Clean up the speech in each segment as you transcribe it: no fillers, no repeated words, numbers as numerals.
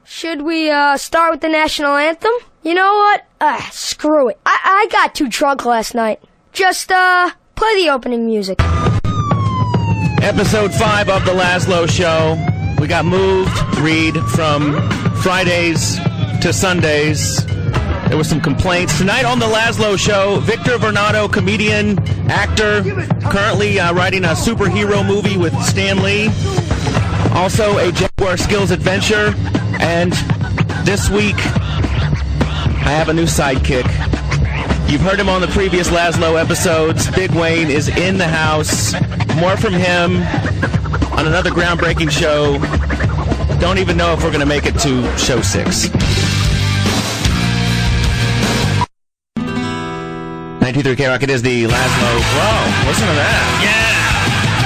Should we start with the national anthem? You know what? Screw it. I got too drunk last night. Just play the opening music. Episode 5 of The Lazlow Show. We got moved, Reed, from Fridays to Sundays. There were some complaints. Tonight on The Lazlow Show, Victor Varnado, comedian, actor, currently writing a superhero movie with Stan Lee. Also a Jaguar Skills adventure. And this week, I have a new sidekick. You've heard him on the previous Lazlow episodes. Big Wayne is in the house. More from him on another groundbreaking show. Don't even know if we're going to make it to show 6. 93 Krock, it is the Lazlow. Whoa, listen to that.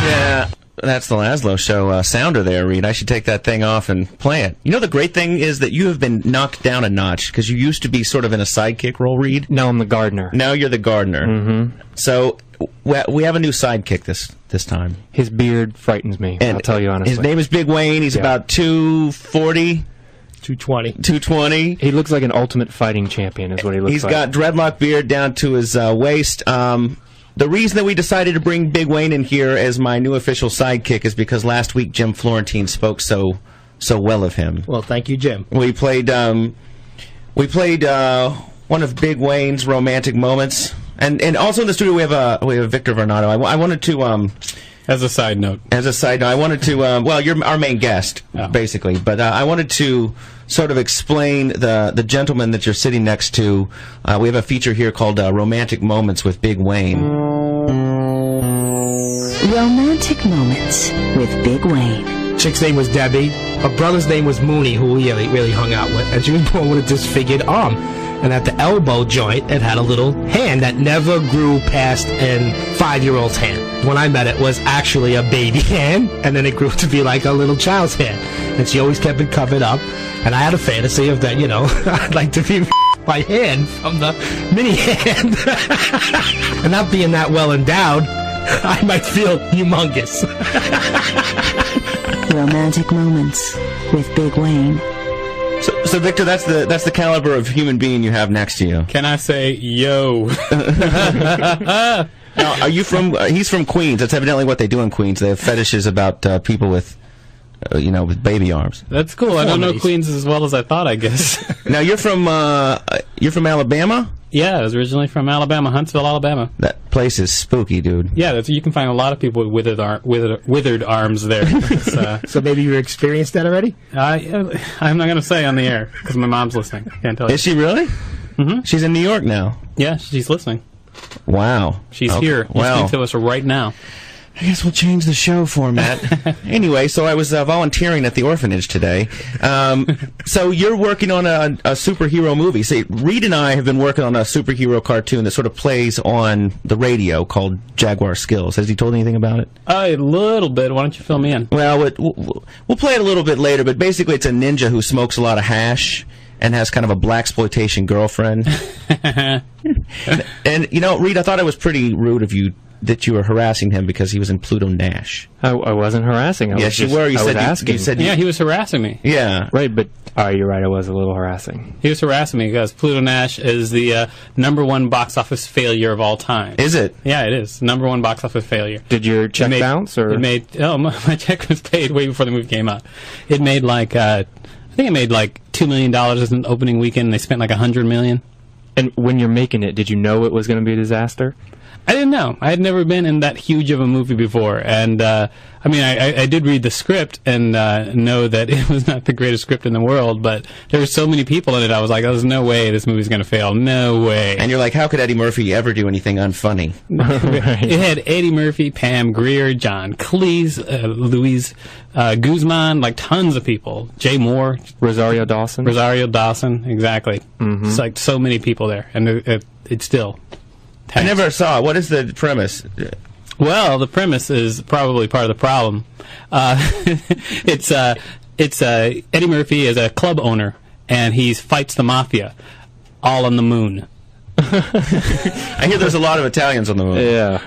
Yeah. That's the Lazlow Show sounder there, Reed. I should take that thing off and play it. You know, the great thing is that you have been knocked down a notch, because you used to be sort of in a sidekick role, Reed. No, I'm the gardener. Now you're the gardener. Mm-hmm. So we have a new sidekick this time. His beard frightens me, and I'll tell you honestly. His name is Big Wayne. He's about 240. 220. He looks like an ultimate fighting champion is what he looks like. He's got dreadlock beard down to his waist. The reason that we decided to bring Big Wayne in here as my new official sidekick is because last week Jim Florentine spoke so well of him. Well, thank you, Jim. We played one of Big Wayne's romantic moments, and also in the studio we have Victor Varnado. I wanted to as a side note, I wanted to well, you're our main guest basically, but I wanted to sort of explain the gentleman that you're sitting next to. We have a feature here called Romantic Moments with Big Wayne. Romantic Moments with Big Wayne. Chick's name was Debbie. Her brother's name was Mooney, who we really hung out with. And she was born with a disfigured arm. And at the elbow joint, it had a little hand that never grew past a 5-year-old's hand. When I met it, was actually a baby hand, and then it grew to be like a little child's hand. And she always kept it covered up. And I had a fantasy of that, I'd like to be my hand from the mini hand. And not being that well endowed, I might feel humongous. Romantic Moments with Big Wayne. So Victor, that's the caliber of human being you have next to you. Can I say, yo? Now, are you from? He's from Queens. That's evidently what they do in Queens. They have fetishes about people with, with baby arms. That's cool. I don't know Queens as well as I thought, I guess. Now you're from Alabama? Yeah, I was originally from Alabama, Huntsville, Alabama. That place is spooky, dude. Yeah, you can find a lot of people with withered arms there. So maybe you experienced that already? I'm not going to say on the air because my mom's listening. I can't tell you. Is she really? Mm-hmm. She's in New York now. Yeah, she's listening. Wow. She's here listening to us right now. I guess we'll change the show format. Anyway, so I was volunteering at the orphanage today. So you're working on a superhero movie. See, Reed and I have been working on a superhero cartoon that sort of plays on the radio called Jaguar Skills. Has he told anything about it? A little bit. Why don't you fill me in? Well, we'll play it a little bit later, but basically it's a ninja who smokes a lot of hash and has kind of a blaxploitation girlfriend. And, Reed, I thought it was pretty rude of you that you were harassing him because he was in Pluto Nash. I wasn't harassing him. Yes, you were. You said yeah, he was harassing me. Yeah. Right, but you're right, I was a little harassing. He was harassing me because Pluto Nash is the #1 box office failure of all time. Is it? Yeah, it is. #1 box office failure. Did your check bounce? Or? My check was paid way before the movie came out. It made I think it made like $2 million as an opening weekend, and they spent like $100 million. And when you're making it, did you know it was going to be a disaster? I didn't know. I had never been in that huge of a movie before. And, I did read the script and know that it was not the greatest script in the world, but there were so many people in it, I was like, there's no way this movie's going to fail. No way. And you're like, how could Eddie Murphy ever do anything unfunny? Right. It had Eddie Murphy, Pam Grier, John Cleese, Luis Guzman, like tons of people. Jay Moore. Rosario Dawson, exactly. Mm-hmm. It's like so many people there. And it's still... I never saw it. What is the premise? Well, the premise is probably part of the problem. It's Eddie Murphy is a club owner, and he fights the mafia, all on the moon. I hear there's a lot of Italians on the moon. Yeah.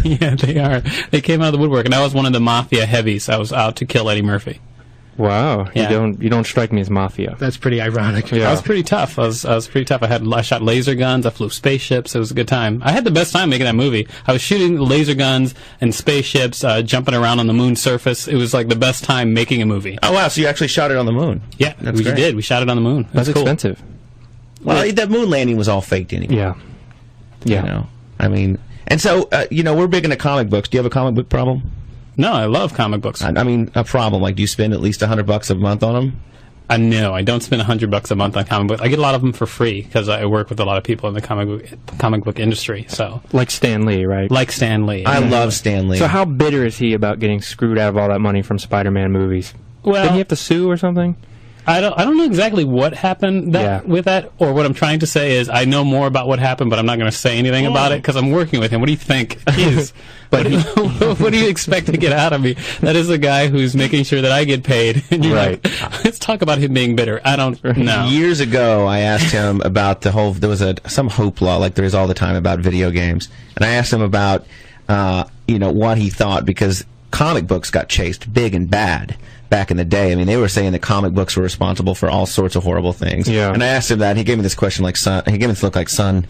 Yeah, they are. They came out of the woodwork, and I was one of the mafia heavies. I was out to kill Eddie Murphy. Wow. Yeah. You don't strike me as mafia. That's pretty ironic. Yeah. I was pretty tough. I was pretty tough. I shot laser guns. I flew spaceships. It was a good time. I had the best time making that movie. I was shooting laser guns and spaceships, jumping around on the moon's surface. It was like the best time making a movie. Oh wow! So you actually shot it on the moon? Yeah, That's we great. did. We shot it on the moon. It That's was cool. expensive. Well, that moon landing was all faked anyway. Yeah. Yeah. You know, I mean, and so we're big into comic books. Do you have a comic book problem? No, I love comic books. I mean, a problem. Like, do you spend at least $100 a month on them? No, I don't spend $100 a month on comic books. I get a lot of them for free because I work with a lot of people in the comic book industry. So, Like Stan Lee, right? like Stan Lee. I love Stan Lee. So how bitter is he about getting screwed out of all that money from Spider-Man movies? Well, Did he have to sue or something? I don't know exactly what happened with that, or what I'm trying to say is I know more about what happened, but I'm not going to say anything about it because I'm working with him. What do you think? But what do you expect to get out of me? That is a guy who's making sure that I get paid. And you're Right. like, let's talk about him being bitter. I don't know. Years ago, I asked him about there was some hoopla like there is all the time about video games, and I asked him about what he thought, because comic books got chased big and bad back in the day. I mean, they were saying that comic books were responsible for all sorts of horrible things. Yeah. And I asked him that, and he gave me this question like, son, he gave me this look like, son,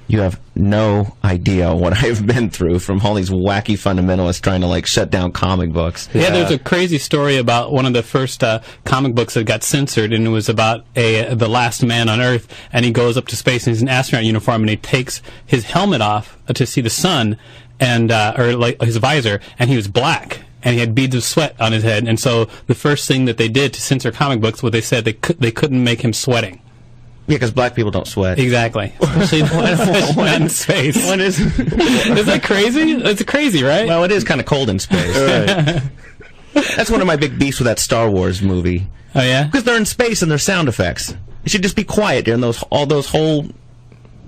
you have no idea what I've been through from all these wacky fundamentalists trying to, like, shut down comic books. Yeah, there's a crazy story about one of the first comic books that got censored, and it was about the last man on Earth, and he goes up to space, and he's in an astronaut uniform, and he takes his helmet off to see the sun, and or like his visor, and he was black. And he had beads of sweat on his head, and so the first thing that they did to censor comic books was they said they couldn't make him sweating. Yeah, because black people don't sweat. Exactly, especially not in space. Is that crazy? It's crazy, right? Well, it is kind of cold in space. That's one of my big beefs with that Star Wars movie. Oh yeah, because they're in space and there's sound effects. It should just be quiet during all those whole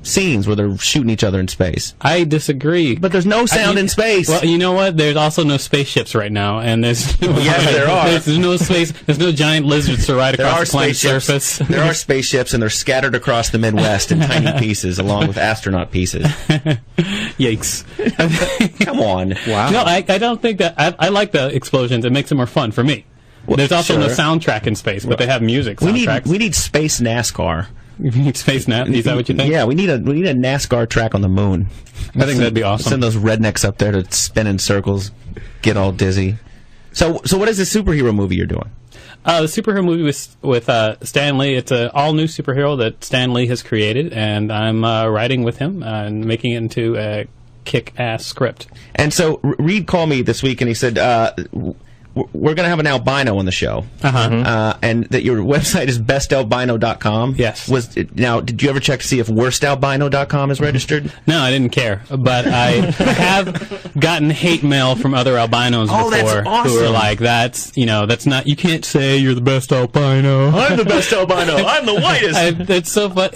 scenes where they're shooting each other in space. I disagree. But there's no sound in space. Well, you know what? There's also no spaceships right now, and there's there are. There's no space. There's no giant lizards to ride across the planet's surface. There are spaceships, and they're scattered across the Midwest in tiny pieces, along with astronaut pieces. Yikes! Come on. Wow. No, I don't think that. I like the explosions. It makes it more fun for me. Well, there's also no sure. soundtrack in space, but they have music soundtracks. We need space NASCAR. You need space nap? Is that what you think? Yeah, we need a NASCAR track on the moon. I think that'd be awesome. Send those rednecks up there to spin in circles, get all dizzy. So what is the superhero movie you're doing? The superhero movie with Stan Lee. It's an all-new superhero that Stan Lee has created, and I'm writing with him and making it into a kick-ass script. And so Reed called me this week, and he said, we're going to have an albino on the show. And that your website is bestalbino.com. Yes. Now, did you ever check to see if worstalbino.com is registered? No, I didn't care. But I have gotten hate mail from other albinos before that's awesome. who are like, that's not, you can't say you're the best albino. I'm the best albino. I'm the whitest. It's so fun.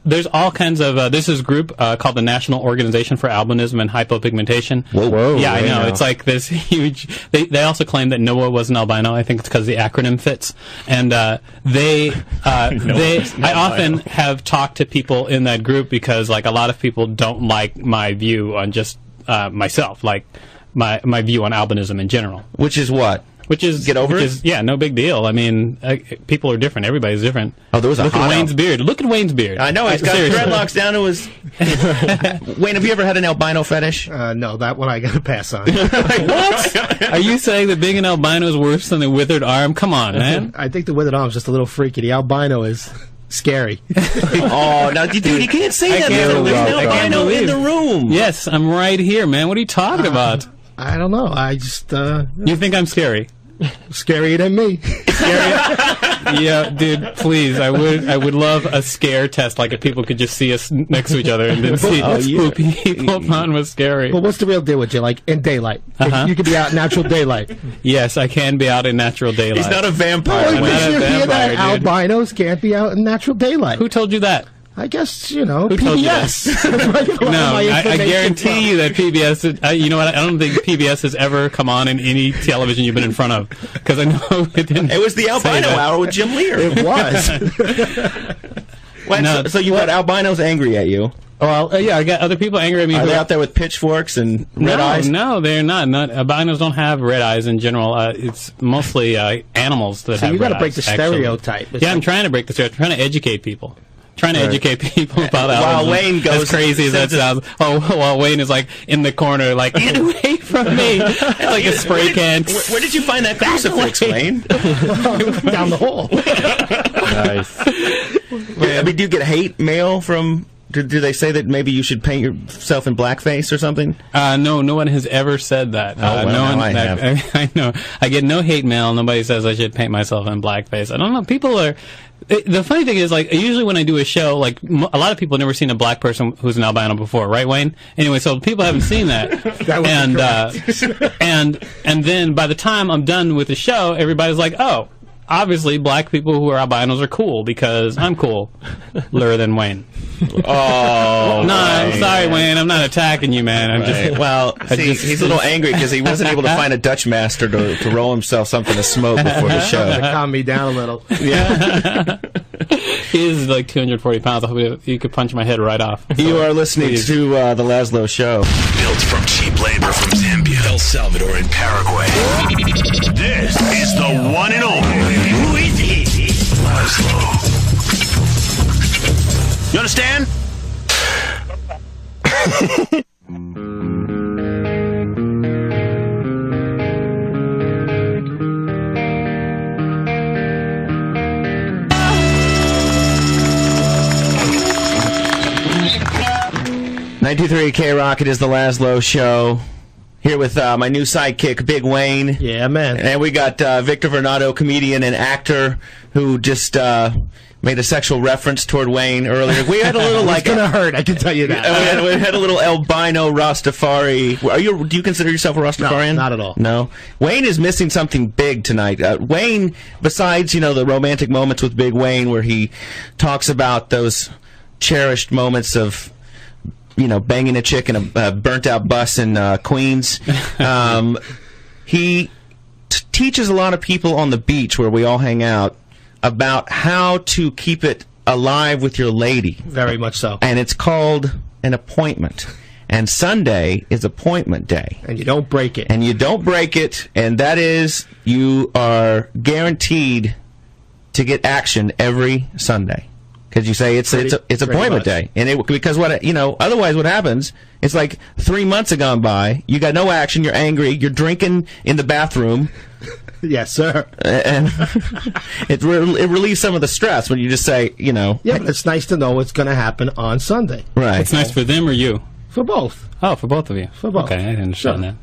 There's all kinds of, there's this group called the National Organization for Albinism and Hypopigmentation. Whoa. Yeah, I know. It's like this huge. They also claim that Noah was an albino. I think it's because the acronym fits. And I often have talked to people in that group because, like, a lot of people don't like my view on just myself, like my view on albinism in general. Which is what? Get over it? Yeah, no big deal. I mean, people are different. Everybody's different. Oh, there was a Look at Wayne's beard. Look at Wayne's beard. I know. He's got dreadlocks down to his... Wayne, have you ever had an albino fetish? No, that one I gotta pass on. What? Are you saying that being an albino is worse than a withered arm? Come on, man. I think the withered arm's just a little freaky. The albino is scary. Oh, now, dude, you can't say that. There's no albino in the room. Yes, I'm right here, man. What are you talking about? I don't know. I just... You think I'm scary? Scarier than me. Yeah, dude, please. I would love a scare test, like if people could just see us next to each other and then see who people thought was scary. Well, what's the real deal with you? Like, in daylight. You could be out in natural daylight. Yes, I can be out in natural daylight. He's not a vampire. I'm not a vampire, that albinos can't be out in natural daylight. Who told you that? I guess, Who PBS. told you that? No, I guarantee you that PBS, you know what, I don't think PBS has ever come on in any television you've been in front of, because I know it didn't. It was the albino hour with Jim Lear. It was. So you got albinos angry at you. Well, yeah, I got other people angry at me. Are they out there with pitchforks and red eyes? No, they're not. Albinos don't have red eyes in general. It's mostly animals that have red eyes. So you got to break the stereotype. Yeah, I'm trying to break the stereotype. I'm trying to educate people. Educate people about while Wayne goes as crazy as that sounds. While Wayne is like in the corner, like get away from me, like a spray can. Where did you find that crucifix, Wayne? Down the hall. Nice. I mean, do you get hate mail from? Do they say that maybe you should paint yourself in blackface or something? No, no one has ever said that. I know. I get no hate mail. Nobody says I should paint myself in blackface. I don't know. People are. The funny thing is, like, usually when I do a show, like, a lot of people have never seen a black person who's an albino before, right, Wayne? Anyway, so people haven't seen that. And then by the time I'm done with the show, everybody's like, oh, obviously black people who are albinos are cool because I'm cooler than Wayne. Oh, no, I'm sorry, Wayne. I'm not attacking you, man. I'm just he's a little angry because he wasn't able to find a Dutch master to roll himself something to smoke before the show. To calm me down a little. Yeah. He is like 240 pounds. I hope you could punch my head right off. You are listening to the Lazlow Show. Built from cheap labor from Zambia, El Salvador, and Paraguay. This is the one and only. Who is he? Lazlow. You understand? .93 K-Rock, it is the Lazlow Show. Here with my new sidekick, Big Wayne. Yeah, man. And we got Victor Varnado, comedian and actor, who just made a sexual reference toward Wayne earlier. We had a little like it's gonna hurt, I can tell you that. We had a little albino Rastafari. Do you consider yourself a Rastafarian? No, not at all. No. Wayne is missing something big tonight. Wayne, besides the romantic moments with Big Wayne, where he talks about those cherished moments of banging a chick in a burnt-out bus in Queens. He teaches a lot of people on the beach where we all hang out about how to keep it alive with your lady. Very much so. And it's called an appointment. And Sunday is appointment day. And you don't break it. And you don't break it, and that is you are guaranteed to get action every Sunday. Because you say it's appointment day, and because otherwise what happens? It's like 3 months have gone by. You got no action. You're angry. You're drinking in the bathroom. Yes, sir. And it relieves some of the stress when you just say, Yeah, but it's nice to know what's going to happen on Sunday. Right. It's nice for them or you? For both. Oh, for both of you. For both. Okay, I didn't understand that.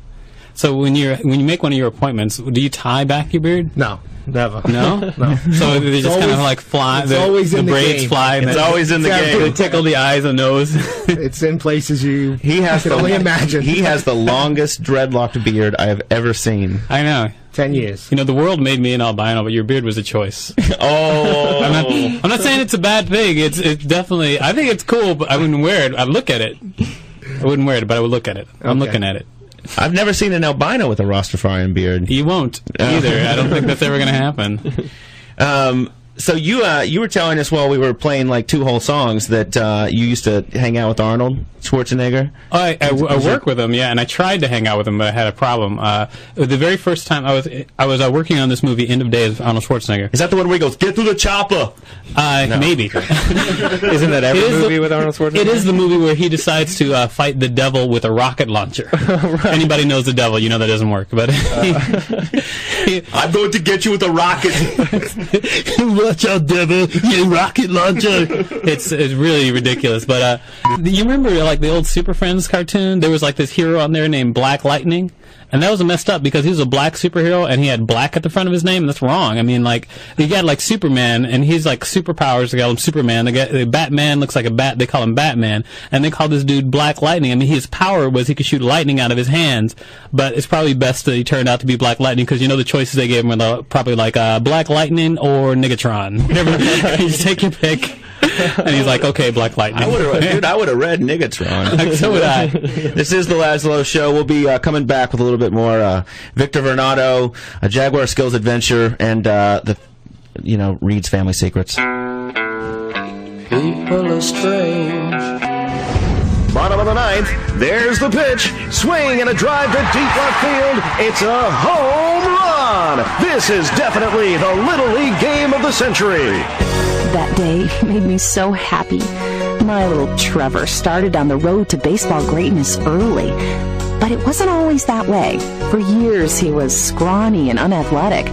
So when you make one of your appointments, do you tie back your beard? No. Never. No? No. So they just kind of like fly. It's always in the braids game. fly. It's always in the game. They tickle the eyes and nose. It's in places you can only imagine. He has the longest dreadlocked beard I have ever seen. I know. 10 years. The world made me an albino, but your beard was a choice. Oh. I'm not saying it's a bad thing. It's definitely. I think it's cool, but I wouldn't wear it. I'd look at it. I wouldn't wear it, but I would look at it. I'm looking at it. I've never seen an albino with a Rastafarian beard. You won't either. I don't think that's ever going to happen. So you were telling us while we were playing like 2 whole songs that you used to hang out with Arnold Schwarzenegger. I work with him, yeah, and I tried to hang out with him, but I had a problem. The very first time I was working on this movie, End of Days, with Arnold Schwarzenegger. Is that the one where he goes, "Get through the chopper"? No. Maybe. Isn't that every movie with Arnold Schwarzenegger? It is the movie where he decides to fight the devil with a rocket launcher. Right. Anybody knows the devil, you know that doesn't work. But I'm going to get you with a rocket. Watch out, devil! You rocket launcher. It's really ridiculous. But you remember like the old Super Friends cartoon? There was like this hero on there named Black Lightning. And that was messed up because he was a black superhero and he had black at the front of his name, and that's wrong. I mean, like, you got like Superman and he's like superpowers. They call him Superman. The Batman looks like a bat. They call him Batman. And they call this dude Black Lightning. I mean, his power was he could shoot lightning out of his hands. But it's probably best that he turned out to be Black Lightning because the choices they gave him were probably like Black Lightning or Nigatron. You just take your pick. And he's like, okay, Black Lightning. I would have read Nigatron. So would I. This is the Lazlow Show. We'll be coming back with a little bit more Victor Varnado, a Jaguar Skills Adventure, and Reed's Family Secrets. People are strange. Bottom of the ninth. There's the pitch. Swing and a drive to deep left field. It's a home run. This is definitely the Little League game of the century. That day made me so happy. My little Trevor started on the road to baseball greatness early. But it wasn't always that way. For years, he was scrawny and unathletic.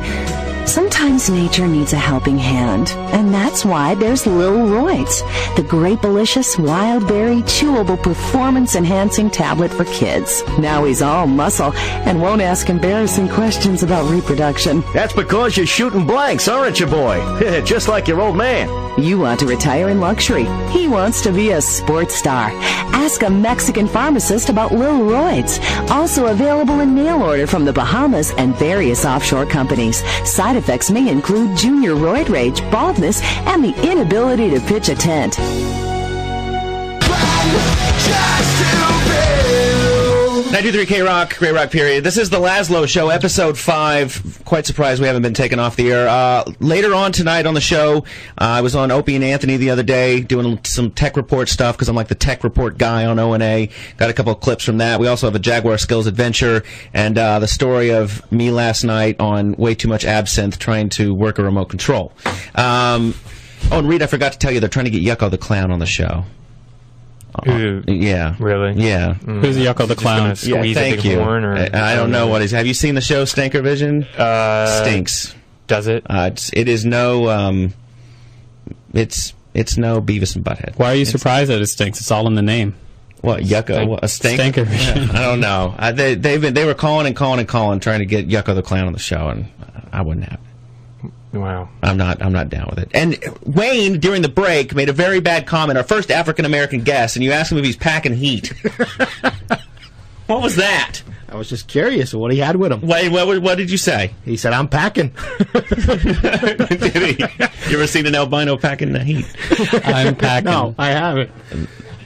Sometimes nature needs a helping hand, and that's why there's Lil Roids, the grape-alicious, wild-berry, chewable, performance-enhancing tablet for kids. Now he's all muscle and won't ask embarrassing questions about reproduction. That's because you're shooting blanks, aren't you, boy? Just like your old man. You want to retire in luxury. He wants to be a sports star. Ask a Mexican pharmacist about Lil Roids. Also available in mail order from the Bahamas and various offshore companies. Side effects may include junior roid rage, baldness, and the inability to pitch a tent. 93 K-Rock, Grey Rock period. This is the Lazlow Show, episode 5. Quite surprised we haven't been taken off the air. Later on tonight on the show, I was on Opie and Anthony the other day doing some tech report stuff because I'm like the tech report guy on O&A. Got a couple of clips from that. We also have a Jaguar Skills adventure and the story of me last night on way too much absinthe trying to work a remote control. Oh, and Reed, I forgot to tell you, they're trying to get Yucko the Clown on the show. Yeah. Really? Yeah. Who's Yucko the Clown? Yeah, thank you. I don't know what is. Have you seen the show Stinker Vision? Stinks. Does it? It is no. It's no Beavis and Butthead. Why are you surprised that it stinks? It's all in the name. What, Yucko? What, a stink? Stinker. Yeah, I don't know. They were calling and calling and calling, trying to get Yucko the Clown on the show, and I wouldn't have it. Wow. I'm not down with it. And Wayne, during the break, made a very bad comment, our first African-American guest, and you asked him if he's packing heat. What was that? I was just curious of what he had with him. What did you say? He said, I'm packing. Did he? You ever seen an albino packing the heat? I'm packing. No, I haven't.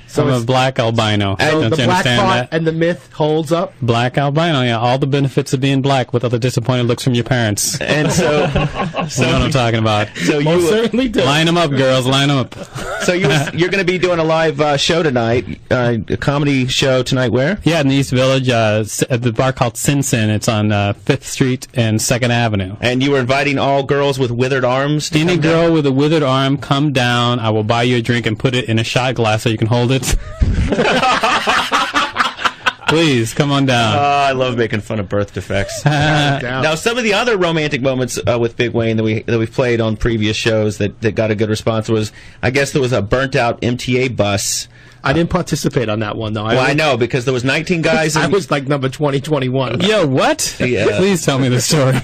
So I'm a black albino. So the black part and the myth holds up? Black albino, yeah. All the benefits of being black with all the disappointed looks from your parents. And so you know what I'm talking about. So Most certainly do. Line them up, girls. Line them up. So you're going to be doing a live show tonight, a comedy show tonight where? Yeah, in the East Village, at the bar called Sin Sin. It's on 5th Street and 2nd Avenue. And you were inviting all girls with withered arms to Any girl with a withered arm, come down. I will buy you a drink and put it in a shot glass so you can hold it. Please, come on down. I love making fun of birth defects. Now, some of the other romantic moments with Big Wayne that we've played on previous shows that got a good response was, I guess there was a burnt-out MTA bus. I didn't participate on that one, though. I know, because there was 19 guys. I was like number 2021. Yo, what? Yeah. Please tell me the story.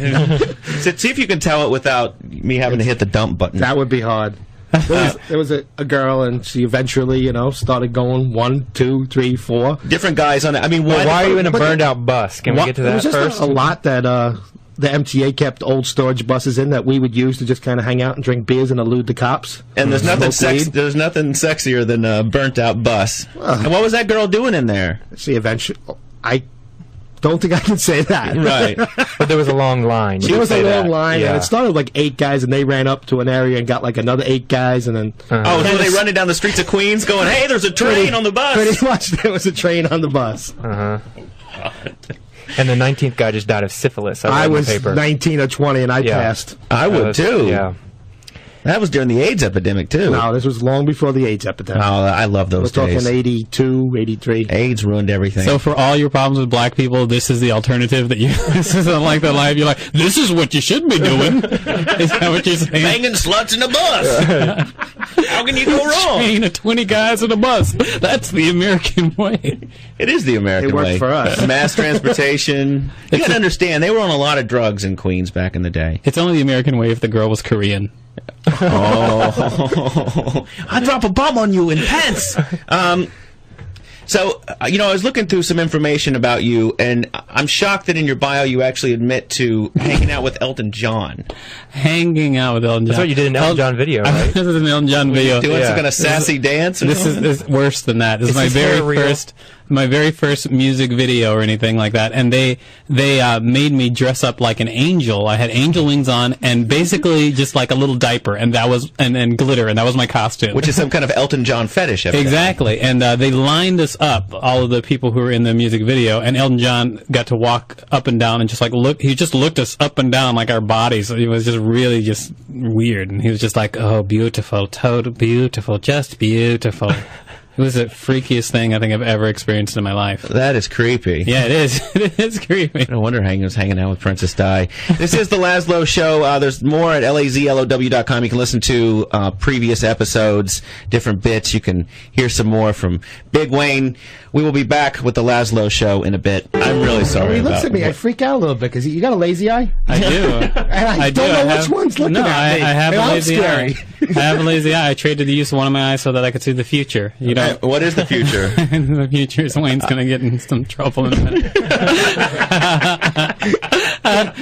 So see if you can tell it without me having to hit the dump button. That would be hard. There was a girl, and she eventually, started going 1, 2, 3, 4. Different guys on it. I mean, why are you in a burned-out bus? Can we get to that first? It was just a lot that the MTA kept old storage buses in that we would use to just kind of hang out and drink beers and elude the cops. And there's nothing sexier than a burnt-out bus. And what was that girl doing in there? She eventually... I don't think I can say that. Right. But there was a long line. There was a long line, yeah. and it started like 8 guys, and they ran up to an area and got like another 8 guys, and then... Oh, so they running down the streets of Queens going, hey, there's a train on the bus! Pretty much, there was a train on the bus. Uh-huh. And the 19th guy just died of syphilis. I was 19 or 20, and I passed. I would, too. Yeah. That was during the AIDS epidemic, too. No, this was long before the AIDS epidemic. Oh, I love those days. We're talking 82, 83. AIDS ruined everything. So for all your problems with black people, this is the alternative that you... This isn't like the life you're like, this is what you should be doing. Is that what you're saying? Banging sluts in a bus. How can you go wrong? Chain of 20 guys in a bus. That's the American way. It is the American way. It worked for us. Mass transportation. You got to understand, they were on a lot of drugs in Queens back in the day. It's only the American way if the girl was Korean. Oh, I drop a bomb on you in pants. So, I was looking through some information about you, and I'm shocked that in your bio you actually admit to hanging out with Elton John. Hanging out with Elton John. That's what you did in Elton John video, right? This is an Elton John video. Doing some kind of sassy dance? This is worse than that. This is my very first my very first music video or anything like that, and they made me dress up like an angel. I had angel wings on and basically just like a little diaper, and that was and glitter, and that was my costume. Which is some kind of Elton John fetish. Exactly, and they lined us up, all of the people who were in the music video, and Elton John got to walk up and down and just like look. He just looked us up and down like our bodies. It was just really just weird, and he was just like, "Oh, beautiful, total beautiful, just beautiful." It was the freakiest thing I think I've ever experienced in my life. That is creepy. Yeah, it is. It is creepy. No wonder he was hanging out with Princess Di. This is the Lazlow Show. There's more at lazlow.com. You can listen to previous episodes, different bits. You can hear some more from Big Wayne. We will be back with the Lazlow Show in a bit. I'm really sorry. He looks at me. I freak out a little bit because you got a lazy eye. I do. And I don't know which one's looking at me. I have a lazy scary. eye. I have a lazy eye. I traded the use of one of my eyes so that I could see the future. You know, what is the future? The future is Wayne's going to get in some trouble in a minute. I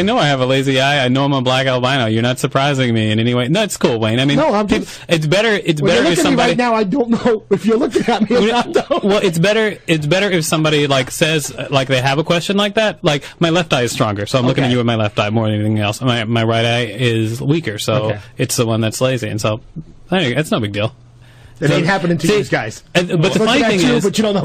know I have a lazy eye. I know I'm a black albino. You're not surprising me in any way. No, it's cool, Wayne. I mean, it's better. It's better if somebody. Right now, I don't know if you're looking at me or not. Though. Well, it's better if somebody like says like they have a question like that. Like my left eye is stronger, so I'm looking at you with my left eye more than anything else. My right eye is weaker, so it's the one that's lazy, and so it's no big deal. It ain't happening to these guys. But the funny thing is, but you don't know.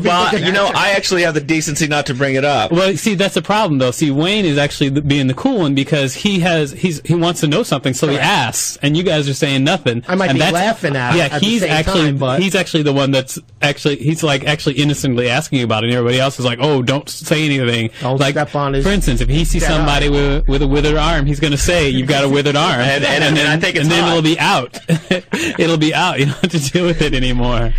I actually have the decency not to bring it up. Well, see, that's the problem, though. See, Wayne is actually being the cool one because he wants to know something, so he asks, and you guys are saying nothing. I might be laughing at. Yeah, he's actually the one that's actually innocently asking about it, and everybody else is like, oh, don't say anything. Don't step on his. For instance, if he sees somebody with a withered arm, he's going to say, "You've got a withered arm," and I think it's then it'll be out. It'll be out. You don't have to deal with it anymore.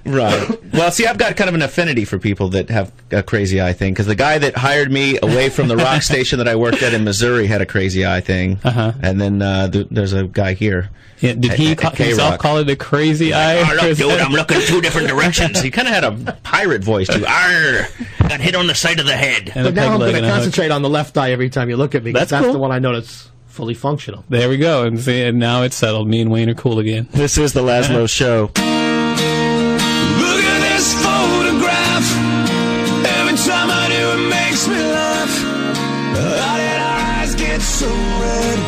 Right. Well, see, I've got kind of an affinity for people that have a crazy eye thing, because the guy that hired me away from the rock station that I worked at in Missouri had a crazy eye thing. And then there's a guy here. Yeah, did he himself call it a crazy eye? Oh, look, dude, I'm looking two different directions. He kind of had a pirate voice, too. Arr, got hit on the side of the head. But now I'm going to concentrate on the left eye every time you look at me, because that's cool. the one I know that's fully functional. There we go. And see, and now it's settled. Me and Wayne are cool again. This is the Lazlow Show. Look at this photograph. Every time I do, it makes me laugh. How did our eyes get so red?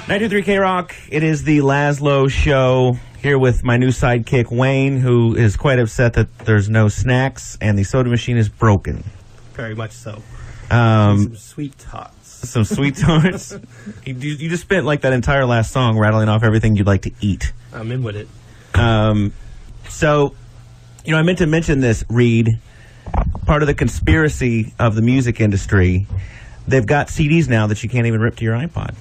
93 K-Rock, it is the Lazlow Show, here with my new sidekick, Wayne, who is quite upset that there's no snacks and the soda machine is broken. Very much so. Some sweet tarts. Some sweet tarts? You just spent like that entire last song rattling off everything you'd like to eat. I'm in with it. So, you know, I meant to mention this, Reed. Part of the conspiracy of the music industry, they've got CDs now that you can't even rip to your iPod.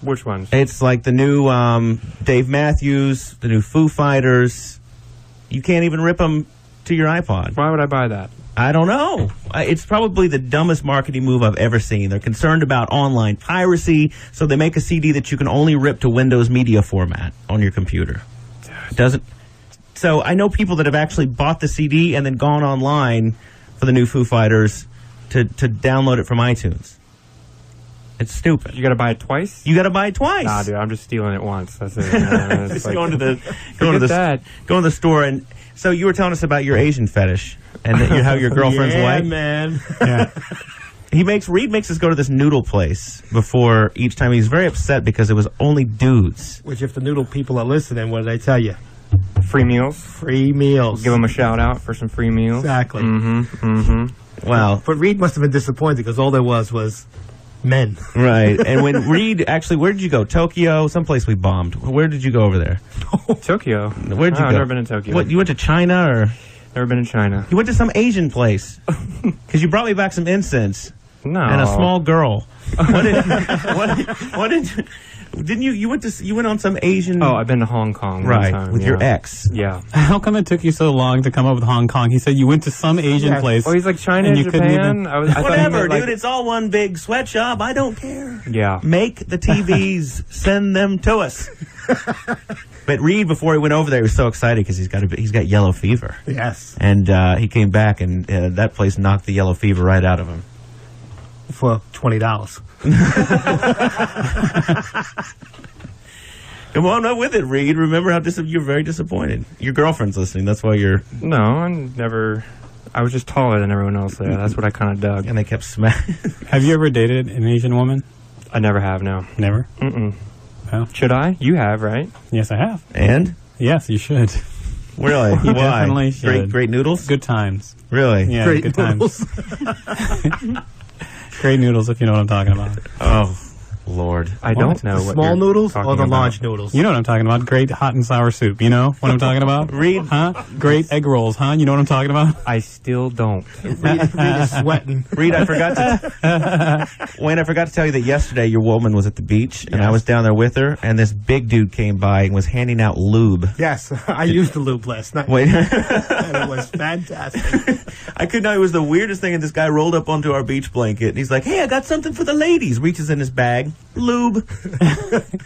Which ones? It's like the new Dave Matthews, the new Foo Fighters. You can't even rip them to your iPod. Why would I buy that? I don't know. It's probably the dumbest marketing move I've ever seen. They're concerned about online piracy, so they make a CD that you can only rip to Windows Media format on your computer. So I know people that have actually bought the CD and then gone online for the new Foo Fighters to download it from iTunes. It's stupid. You got to buy it twice? You got to buy it twice. Nah, dude, I'm just stealing it once. That's it. Just like, going to the store. And so you were telling us about your Asian fetish and how your girlfriend's white. Man. Yeah. Reed makes us go to this noodle place before each time. He's very upset because it was only dudes. Which, if the noodle people are listening, what did I tell you? Free meals. Free meals. Give them a shout out for some free meals. Exactly. Wow. But Reed must have been disappointed because all there was men. Right. And when Reed, actually, where did you go? Tokyo? Someplace we bombed. Where did you go over there? Tokyo. Where'd you go? I've never been in Tokyo. What, you went to China or? Never been in China. You went to some Asian place. Because you brought me back some incense. No. And a small girl. Didn't you went on some Asian? Oh, I've been to Hong Kong. Right, one time, with your ex. Yeah. How come it took you so long to come up with Hong Kong? He said you went to some Asian place. Oh, he's like China and and you couldn't Japan. even- Whatever, dude. It's all one big sweatshop. I don't care. Yeah. Make the TVs. Send them to us. But Reed, before he went over there, he was so excited because he's got yellow fever. Yes. And he came back, and that place knocked the yellow fever right out of him. for $20. Come on up with it, Reed. Remember how you're very disappointed. Your girlfriend's listening. That's why you're... No, I was just taller than everyone else there. That's what I kind of dug. And they kept smacking. Have you ever dated an Asian woman? I never have, no. Never? Mm-mm. Well, should I? You have, right? Yes, I have. And? Yes, you should. Really? You Why? definitely should. Great noodles? Good times. Really? Yeah, Great good noodles. times. Great noodles, if you know what I'm talking about. Oh, Lord. I don't know what Small you're noodles talking or the about. large noodles? You know what I'm talking about. Great hot and sour soup. You know what I'm talking about? Reed. Huh? Great egg rolls, huh? You know what I'm talking about? I still don't. Reed is sweating. Reed, I forgot to... Wayne, I forgot to tell you that yesterday your woman was at the beach, and I was down there with her, and this big dude came by and was handing out lube. Yes, I used the lube last night. Wait. And it was fantastic. I could not. It was the weirdest thing, and this guy rolled up onto our beach blanket, and he's like, hey, I got something for the ladies. Reaches in his bag. Lube.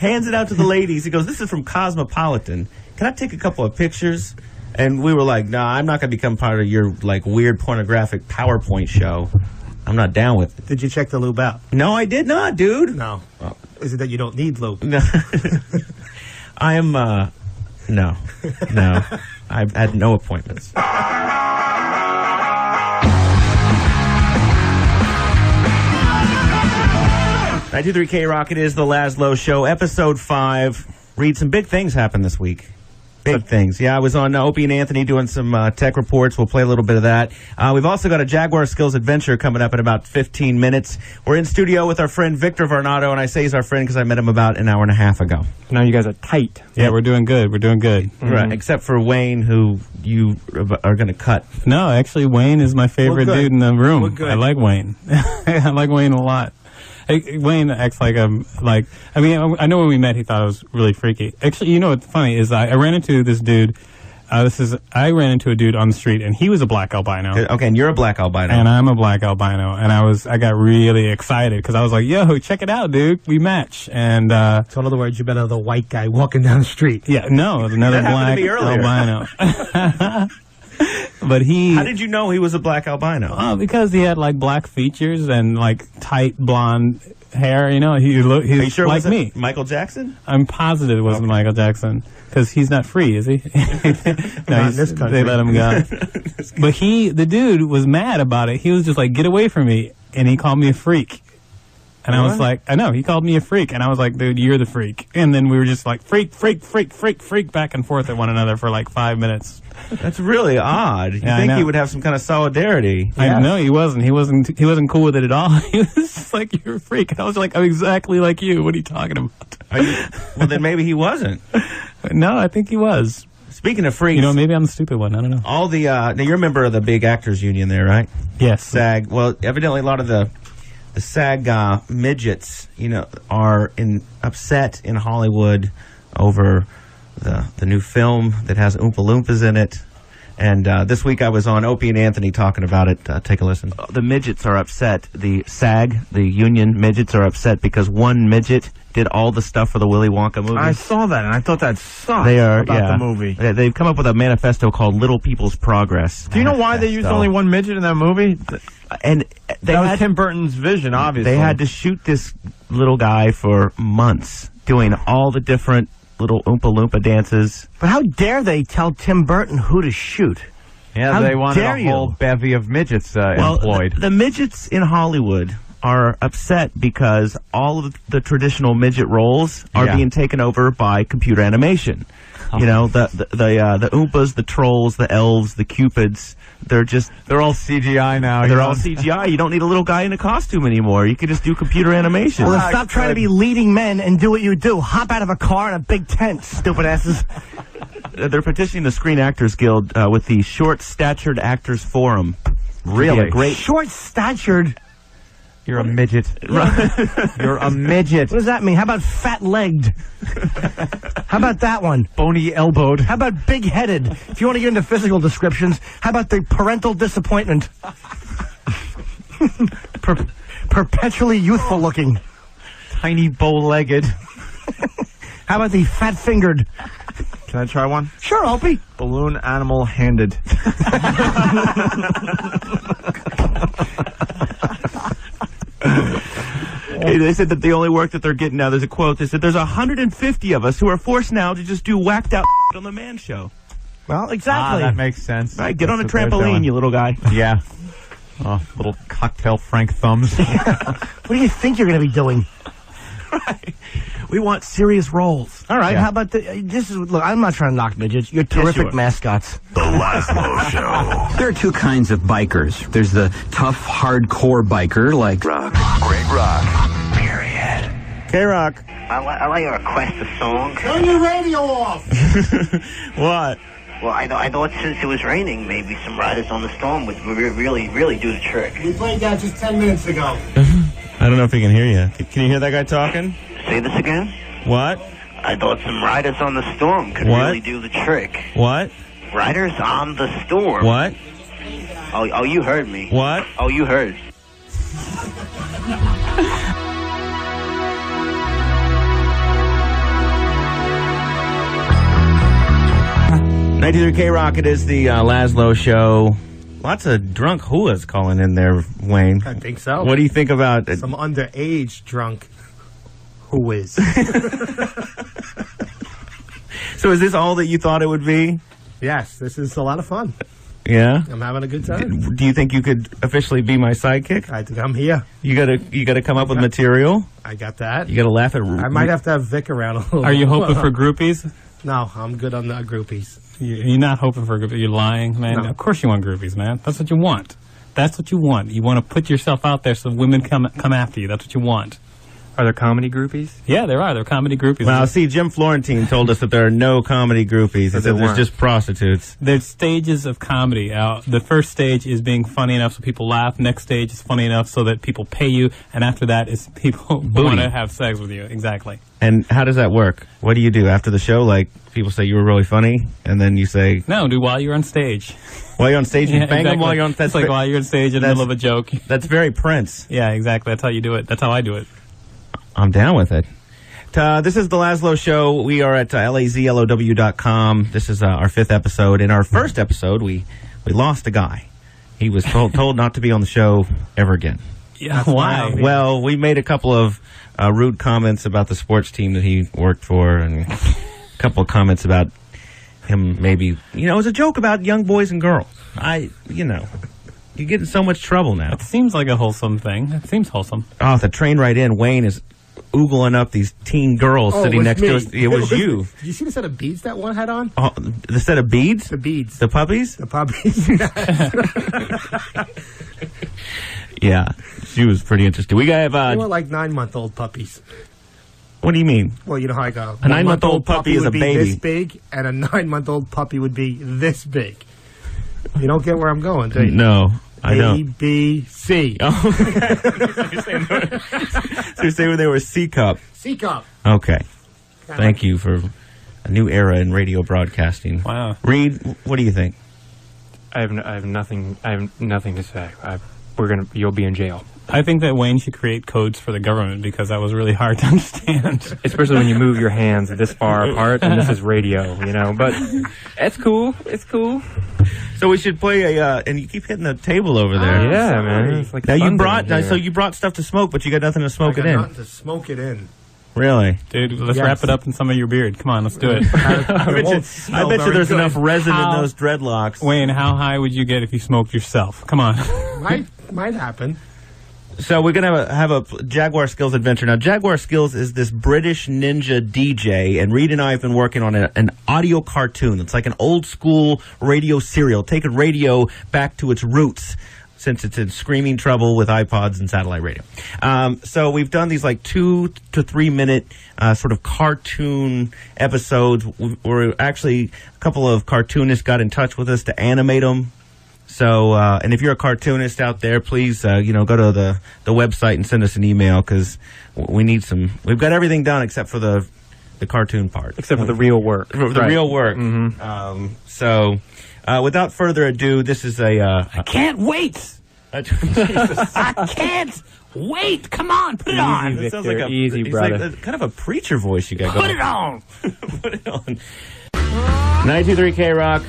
Hands it out to the ladies. He goes, this is from Cosmopolitan. Can I take a couple of pictures? And we were like, nah, I'm not going to become part of your like weird pornographic PowerPoint show. I'm not down with it. Did you check the lube out? No, I did not, dude. No. Is it that you don't need lube? No. I am, no. I've had no appointments. 93 K-Rock, it is the Lazlow Show, Episode 5. Read, some big things happened this week. Big things. Yeah, I was on Opie and Anthony doing some tech reports. We'll play a little bit of that. We've also got a Jaguar Skills Adventure coming up in about 15 minutes. We're in studio with our friend Victor Varnado, and I say he's our friend because I met him about an hour and a half ago. Now you guys are tight. Yeah, we're doing good. We're doing good. Mm-hmm. Right, except for Wayne, who you are going to cut. No, actually, Wayne is my favorite dude in the room. We're good. I like Wayne. I like Wayne a lot. Wayne acts like I mean, I know when we met he thought I was really freaky. Actually, you know what's funny is I ran into this dude. I ran into a dude on the street, and he was a black albino. Okay, and you're a black albino. And I'm a black albino, and I got really excited because I was like, "Yo, check it out, dude, we match." And So in other words, you met another white guy walking down the street. yeah, no, another That black happened to me earlier. albino. But How did you know he was a black albino? because he had like black features and like tight blonde hair. You know, he's Are you sure like it wasn't me. Michael Jackson? I'm positive it wasn't Michael Jackson because he's not free, is he? Not in this country. They let him go. But the dude was mad about it. He was just like, "Get away from me," and he called me a freak. And I was like, I know, he called me a freak. And I was like, dude, you're the freak. And then we were just like, freak, back and forth at one another for like 5 minutes. That's really odd. You Yeah, I think know. he would have some kind of solidarity. No, he wasn't. He wasn't cool with it at all. He was just like, you're a freak. And I was like, I'm exactly like you. What are you talking about? Well, then maybe he wasn't. No, I think he was. Speaking of freaks, You know, maybe I'm the stupid one. I don't know. all the now you're a member of the big actors union there, right? Yes. SAG. Well, evidently a lot of the SAG midgets, you know, are upset in Hollywood over the new film that has Oompa Loompas in it. And this week I was on Opie and Anthony talking about it. Take a listen. The midgets are upset. The SAG, the union midgets, are upset because one midget did all the stuff for the Willy Wonka movie. I saw that, and I thought that sucked They are, about the movie. They've come up with a manifesto called Little People's Progress. Do you know why they used only one midget in that movie? And That was Tim Burton's vision, obviously. They had to shoot this little guy for months, doing all the different little Oompa Loompa dances. But how dare they tell Tim Burton who to shoot? Yeah, How they wanted dare a whole you? bevy of midgets employed. The midgets in Hollywood are upset because all of the traditional midget roles are being taken over by computer animation. You know, the Oompas, the trolls, the elves, the Cupids. They're all CGI now. They're all CGI. You don't need a little guy in a costume anymore. You can just do computer animation. Well, then stop trying to be leading men and do what you do. Hop out of a car in a big tent, stupid asses. They're petitioning the Screen Actors Guild with the Short-Statured Actors Forum. Really? Great. Short-statured? You're a midget. You're a midget. What does that mean? How about fat-legged? How about that one? Bony-elbowed. How about big-headed? If you want to get into physical descriptions, how about the parental disappointment? Perpetually youthful-looking. Tiny bow-legged. How about the fat-fingered? Can I try one? Sure, Opie. Balloon animal-handed. They said that the only work that they're getting now, there's a quote, they said, there's 150 of us who are forced now to just do whacked out on the man show. Well, exactly. That makes sense. Right, get on a trampoline, you little guy. Yeah. Oh, little cocktail Frank thumbs. What do you think you're going to be doing? Right. We want serious roles. All right, how about look, I'm not trying to knock midgets. You're terrific mascots. The Lazlow Show. There are two kinds of bikers. There's the tough, hardcore biker like Rock. Great rock. Period. K-Rock. I'd like to request a song. Turn your radio off. What? Well, I thought since it was raining, maybe some Riders on the Storm would really do the trick. We played that just 10 minutes ago. I don't know if he can hear you. Can you hear that guy talking? Say this again? What? I thought some Riders on the Storm could really do the trick. What? Riders on the Storm. What? Oh, you heard me. What? Oh, you heard. 93 K-Rock, it is the Lazlow Show. Lots of drunk hooahs calling in there, Wayne. I think so. What do you think about it? Some underage drunk who is. So is this all that you thought it would be? Yes, this is a lot of fun. Yeah? I'm having a good time. Do you think you could officially be my sidekick? I think I'm here. You gotta come up with material? I got that. You gotta laugh at... I might have to have Vic around a little. Are you hoping for groupies? No, I'm good on the groupies. You're not hoping for groupies. You're lying, man. No. Of course you want groupies, man. That's what you want. That's what you want. You want to put yourself out there so women come after you. That's what you want. Are there comedy groupies? Yeah, there are. There are comedy groupies. Well, see, Jim Florentine told us that there are no comedy groupies. He said there's just prostitutes. There's stages of comedy. The first stage is being funny enough so people laugh. Next stage is funny enough so that people pay you. And after that is people want to have sex with you. Exactly. And how does that work? What do you do after the show? Like, people say you were really funny, and then you say... No, do while you're on stage. While you're on stage, you bang them while you're on stage. It's like while you're on stage in the middle of a joke. That's very Prince. Yeah, exactly. That's how you do it. That's how I do it. I'm down with it. This is the Lazlow Show. We are at lazlow.com. This is our 5th episode. In our first episode, we lost a guy. He was told not to be on the show ever again. Yeah, why? Well, we made a couple of rude comments about the sports team that he worked for, and a couple of comments about him maybe, it was a joke about young boys and girls. You get in so much trouble now. It seems like a wholesome thing. It seems wholesome. Oh, the train right in. Wayne is oogling up these teen girls sitting next to us. It was you. Did you see the set of beads that one had on? Oh, the set of beads? The beads. The puppies? The puppies. Yeah, she was pretty interesting. We got they were like 9-month-old puppies. What do you mean? Well, you know how I go. A 9-month-old puppy is a baby. This big, and a 9-month-old puppy would be this big. You don't get where I'm going, do you? No, I don't. A, B, C. Oh. So you're saying they were C-cup. C-cup. Okay. Thank you for a new era in radio broadcasting. Wow. Reed, what do you think? I have nothing to say. You'll be in jail. I think that Wayne should create codes for the government because that was really hard to understand. Especially when you move your hands this far apart, and this is radio, But it's cool. It's cool. So we should play and you keep hitting the table over there. Yeah, man. It's like so you brought stuff to smoke, but you got nothing to smoke it in. Nothing to smoke it in. Really? Dude, let's wrap it up in some of your beard. Come on, let's do it. I bet you there's enough resin in those dreadlocks. Wayne, how high would you get if you smoked yourself? Come on. Might happen. So we're going to have a Jaguar Skills adventure. Now, Jaguar Skills is this British ninja DJ, and Reed and I have been working on an audio cartoon. It's like an old-school radio serial, taking radio back to its roots, since it's in screaming trouble with iPods and satellite radio. So we've done these like 2 to 3 minute sort of cartoon episodes. Where actually a couple of cartoonists got in touch with us to animate them. So, and if you're a cartoonist out there, please, go to the website and send us an email because we need some. We've got everything done except for the cartoon part. Except for the real work. For the real work. Mm-hmm. Without further ado, this is I can't wait. I can't wait. Come on, put it on. Victor, it sounds like easy, brother. Like kind of a preacher voice you got Put going. it on. Put it on. 92.3 K-Rock.